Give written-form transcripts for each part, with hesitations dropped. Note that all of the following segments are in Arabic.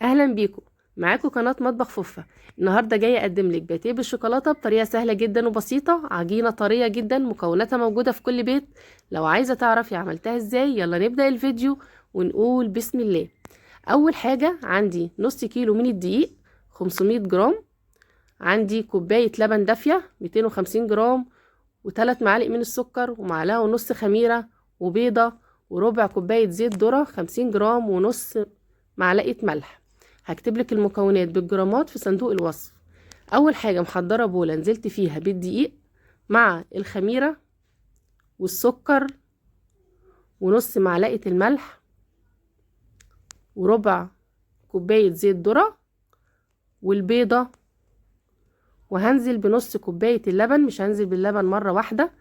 اهلا بيكم. معاكم قناه مطبخ فوفا. النهارده جايه اقدم لك باتيه بالشوكولاته بطريقه سهله جدا وبسيطه، عجينه طريه جدا، مكوناتها موجوده في كل بيت. لو عايزه تعرفي عملتها ازاي يلا نبدا الفيديو ونقول بسم الله. اول حاجه عندي نص كيلو من الدقيق 500 جرام، عندي كوبايه لبن دافيه 250 جرام، و3 معالق من السكر، ومعلقه ونص خميره، وبيضه، وربع كوبايه زيت ذره 50 جرام، ونص معلقه ملح. هكتب لك المكونات بالجرامات في صندوق الوصف. اول حاجه محضره بوله نزلت فيها بالدقيق مع الخميره والسكر ونص معلقه الملح وربع كوبايه زيت ذره والبيضه، وهنزل بنص كوبايه اللبن. مش هنزل باللبن مره واحده،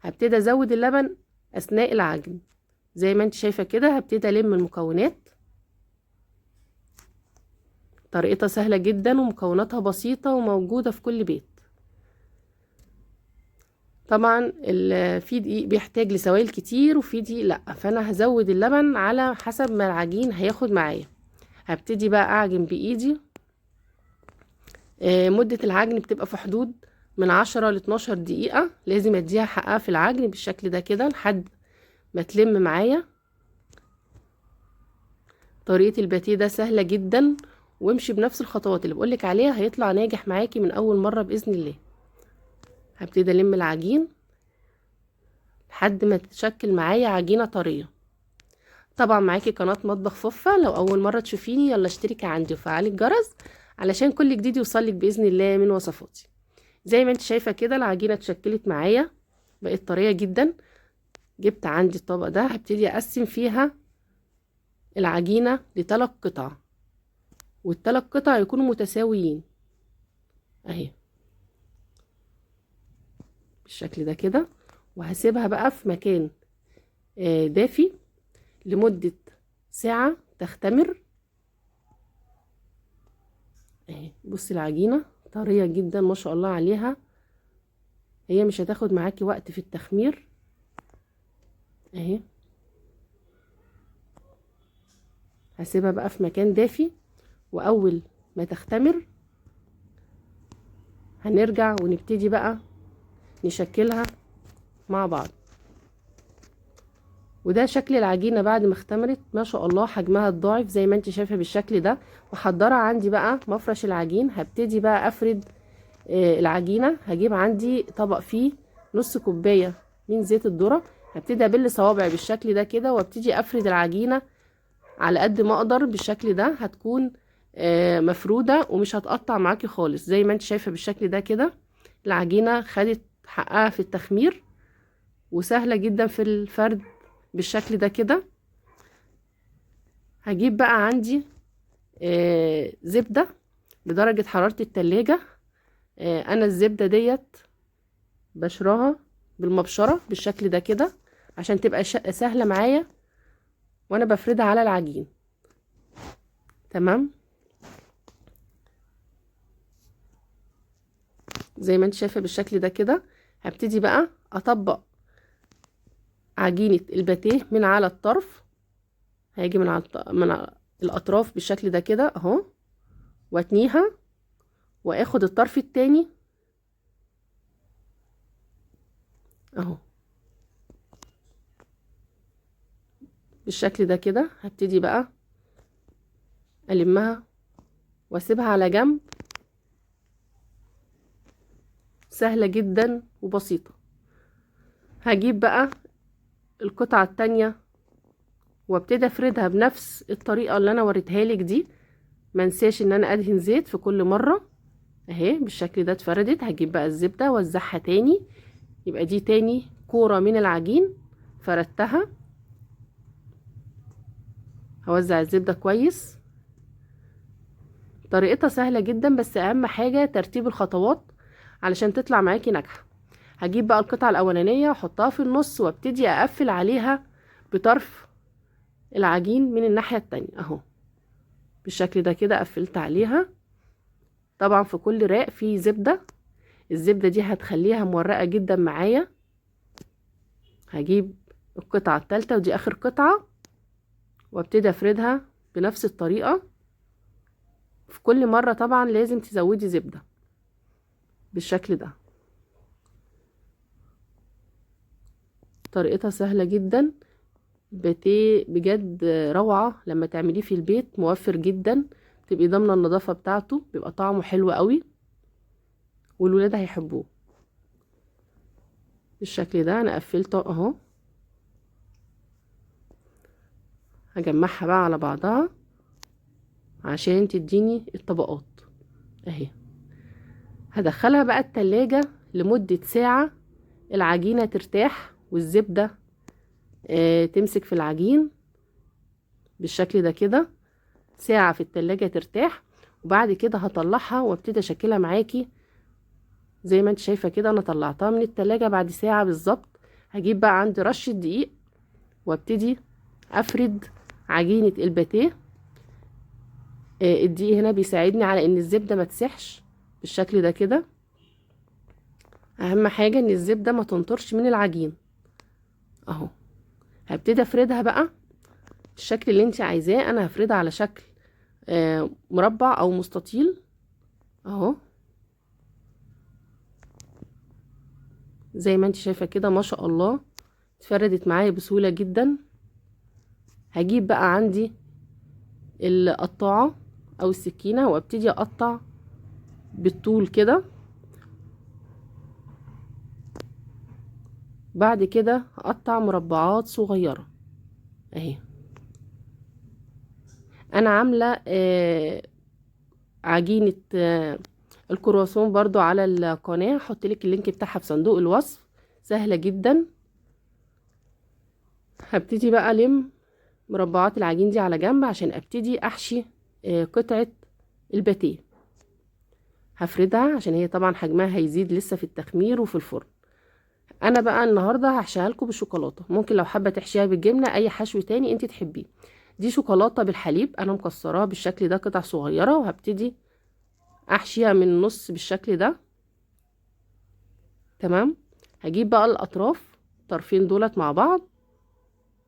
هبتدي ازود اللبن اثناء العجن. زي ما انت شايفه كده هبتدي الم المكونات. طريقتها سهله جدا ومكوناتها بسيطه وموجوده في كل بيت. طبعا في دقيق بيحتاج لسوائل كتير وفي دقيق لا، فانا هزود اللبن على حسب ما العجين هياخد معايا. هبتدي بقى اعجن بايدي. مدة العجن بتبقى في حدود من 10 ل 12 دقيقة. لازم اديها حقها في العجن بالشكل ده كده لحد ما تلم معايا. طريقة الباتيه ده سهلة جدا، وامشي بنفس الخطوات اللي بقولك عليها هيطلع ناجح معاكي من اول مرة بإذن الله. هبتدي الم العجين لحد ما تتشكل معايا عجينة طرية. طبعا معاكي قناة مطبخ فوفا، لو اول مرة تشوفيني يلا اشتركي عندي وفعلي الجرس علشان كل جديد يوصلك بإذن الله من وصفاتي. زي ما انت شايفة كده العجينة اتشكلت معايا، بقت طرية جدا. جبت عندي الطبق ده هبتدي اقسم فيها العجينة ل3 قطع، وال3 قطع يكونوا متساويين اهي بالشكل ده كده. وهسيبها بقى في مكان دافي لمدة ساعة تختمر اهي. بصي العجينة طرية جدا ما شاء الله عليها، هي مش هتاخد معاكي وقت في التخمير اهي. هسيبها بقى في مكان دافي، واول ما تختمر هنرجع ونبتدي بقى نشكلها مع بعض. وده شكل العجينة بعد ما اختمرت ما شاء الله، حجمها اتضاعف زي ما انت شايفة بالشكل ده. محضرة عندي بقى مفرش العجين، هبتدي بقى افرد العجينة. هجيب عندي طبق فيه نص كوباية من زيت الذرة، هبتدي ابل صوابعي بالشكل ده كده وابتدي افرد العجينة على قد ما اقدر بالشكل ده. هتكون مفرودة ومش هتقطع معاكي خالص زي ما انت شايفة بالشكل ده كده. العجينة خدت حقها في التخمير وسهلة جدا في الفرد بالشكل ده كده. هجيب بقى عندي زبدة بدرجة حرارة التلاجة. انا الزبدة ديت بشراها بالمبشرة بالشكل ده كده عشان تبقى سهلة معايا وانا بفردها على العجين. تمام زي ما انت شايفة بالشكل ده كده. هبتدي بقى اطبق عجينة الباتيه من على الطرف. هاجي من الاطراف بالشكل ده كده اهو، واتنيها واخد الطرف التاني اهو بالشكل ده كده. هبتدي بقى المها واسيبها على جنب. سهلة جدا وبسيطة. هجيب بقى القطعة التانية وابتدي افردها بنفس الطريقة اللي انا وريتها لك دي. منساش ان انا ادهن زيت في كل مرة اهي بالشكل ده اتفردت. هجيب بقى الزبدة وزعها تاني، يبقى دي تاني كورة من العجين فردتها. هوزع الزبدة كويس. طريقتها سهلة جدا بس اهم حاجة ترتيب الخطوات علشان تطلع معاكي ناجحة. هجيب بقى القطعة الاولانية واحطها في النص وابتدي اقفل عليها بطرف العجين من الناحية التانية اهو بالشكل ده كده. قفلت عليها. طبعا في كل راق فيه زبدة، الزبدة دي هتخليها مورقة جدا معايا. هجيب القطعة التالتة ودي اخر قطعة وابتدي افردها بنفس الطريقة في كل مرة طبعا لازم تزودي زبدة بالشكل ده. طريقتها سهلة جدا، باتيه بجد روعة لما تعمليه في البيت، موفر جدا، تبقي ضامنة النظافة بتاعته، بيبقى طعمه حلو قوي والولاد هيحبوه. بالشكل ده انا قفلته اهو. هجمعها بقى على بعضها عشان تديني الطبقات اهي. هدخلها بقى التلاجة لمدة ساعة، العجينة ترتاح والزبدة تمسك في العجين بالشكل ده كده. ساعة في التلاجة ترتاح، وبعد كده هطلعها وابتدي اشكلها معاكي زي ما انت شايفة كده. انا طلعتها من التلاجة بعد ساعة بالظبط. هجيب بقى عندي رشة دقيق وابتدي افرد عجينة الباتيه. الدقيق هنا بيساعدني على ان الزبدة ما تسحش بالشكل ده كده. اهم حاجة ان الزبدة ما تنطرش من العجين اهو. هبتدي افردها بقى الشكل اللي انت عايزاه. انا هفردها على شكل مربع او مستطيل اهو، زي ما انت شايفة كده. ما شاء الله اتفردت معايا بسهولة جدا. هجيب بقى عندي القطاعة او السكينة وابتدي اقطع بالطول كده. بعد كده هقطع مربعات صغيرة اهي. انا عاملة عجينة الكرواسون برضو على القناة، هحط لك اللينك بتاعها في صندوق الوصف. سهلة جدا. هبتدي بقى الم مربعات العجين دي على جنب عشان ابتدي احشي قطعة الباتيه. هفردها عشان هي طبعا حجمها هيزيد لسه في التخمير وفي الفرن. انا بقى النهارده هحشيها لكم بالشوكولاته، ممكن لو حابه تحشيها بالجبنه اي حشو تاني انت تحبيه. دي شوكولاته بالحليب، انا مكسراها بالشكل ده قطع صغيره، وهبتدي احشيها من النص بالشكل ده. تمام. هجيب بقى الاطراف، الطرفين دولت مع بعض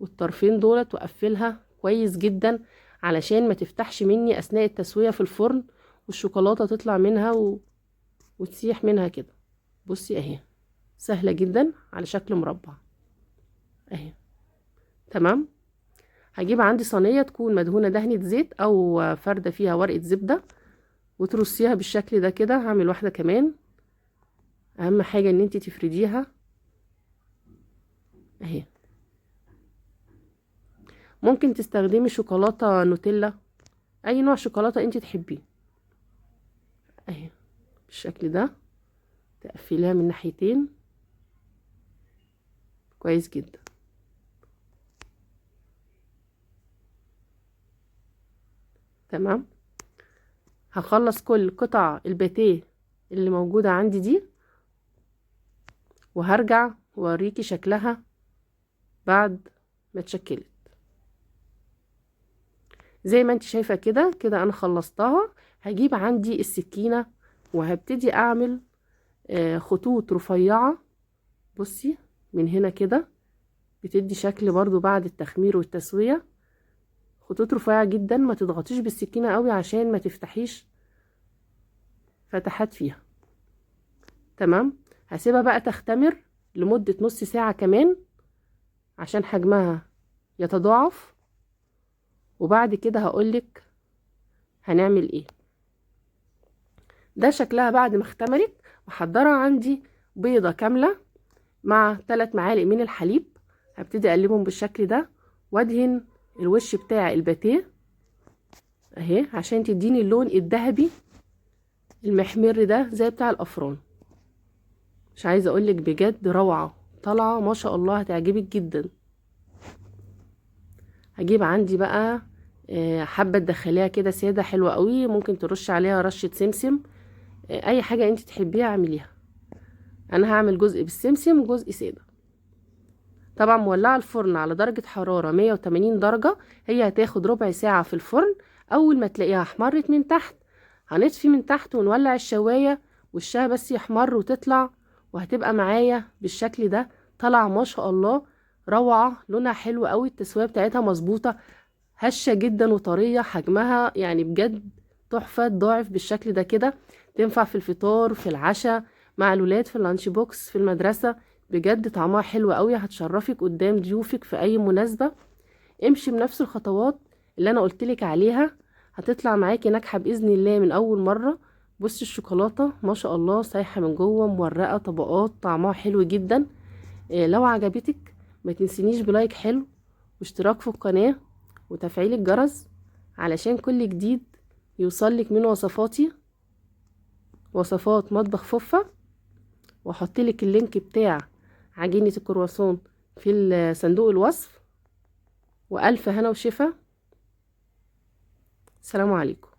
والطرفين دولت، واقفلها كويس جدا علشان ما تفتحش مني اثناء التسويه في الفرن والشوكولاته تطلع منها وتسيح منها كده. بصي اهي، سهله جدا على شكل مربع اهي. تمام. هجيب عندي صينيه تكون مدهونه دهنه زيت او فرده فيها ورقه زبده وترصيها بالشكل ده كده. هعمل واحده كمان. اهم حاجه ان انت تفرديها اهي. ممكن تستخدمي شوكولاته نوتيلا، اي نوع شوكولاته انت تحبيه اهي بالشكل ده. تقفليها من ناحيتين كويس جدا. تمام. هخلص كل قطع الباتيه اللي موجوده عندي دي وهرجع واوريكي شكلها بعد ما اتشكلت. زي ما انت شايفه كده كده انا خلصتها. هجيب عندي السكينه وهبتدي اعمل خطوط رفيعه. بصي من هنا كده بتدي شكل برضو بعد التخمير والتسويه. خطوط رفيعه جدا، ما تضغطيش بالسكينه قوي عشان ما تفتحيش فتحات فيها. تمام. هسيبها بقى تختمر لمده نص ساعه كمان عشان حجمها يتضاعف، وبعد كده هقولك هنعمل ايه. ده شكلها بعد ما اختمرت. محضره عندي بيضه كامله مع 3 معالق من الحليب. هبتدي اقلبهم بالشكل ده وادهن الوش بتاع الباتيه اهي عشان تديني اللون الذهبي المحمر ده زي بتاع الافران. مش عايزه اقولك بجد روعه، طالعه ما شاء الله، هتعجبك جدا. هجيب عندي بقى حبه تدخليها كده ساده حلوه قوي، ممكن ترش عليها رشه سمسم، اي حاجه انت تحبيها اعمليها. انا هعمل جزء بالسمسم وجزء ساده. طبعا مولعه الفرن على درجه حراره 180 درجه. هي هتاخد ربع ساعه في الفرن. اول ما تلاقيها احمرت من تحت هنطفي من تحت ونولع الشوايه، وشها بس يحمر وتطلع، وهتبقى معايا بالشكل ده. طلع ما شاء الله روعه، لونها حلو قوي، التسويه بتاعتها مظبوطه، هشه جدا وطريه، حجمها يعني بجد تحفة تضاعف بالشكل ده كده. تنفع في الفطار، في العشاء، مع الولاد، في اللانش بوكس، في المدرسة. بجد طعمها حلو قوي، هتشرفك قدام ضيوفك في اي مناسبة. امشي بنفس الخطوات اللي انا قلتلك عليها، هتطلع معاكي ناجحة بإذن الله من اول مرة. بصي الشوكولاتة ما شاء الله سايحة من جوه، مورقة طبقات، طعمها حلو جدا. لو عجبتك ما تنسينيش بلايك حلو، واشتراك في القناة، وتفعيل الجرس علشان كل جديد يوصلك من وصفاتي، وصفات مطبخ فوفا. واحطلك اللينك بتاع عجينة الكرواسون في صندوق الوصف. وألف هنا وشفا. سلام عليكم.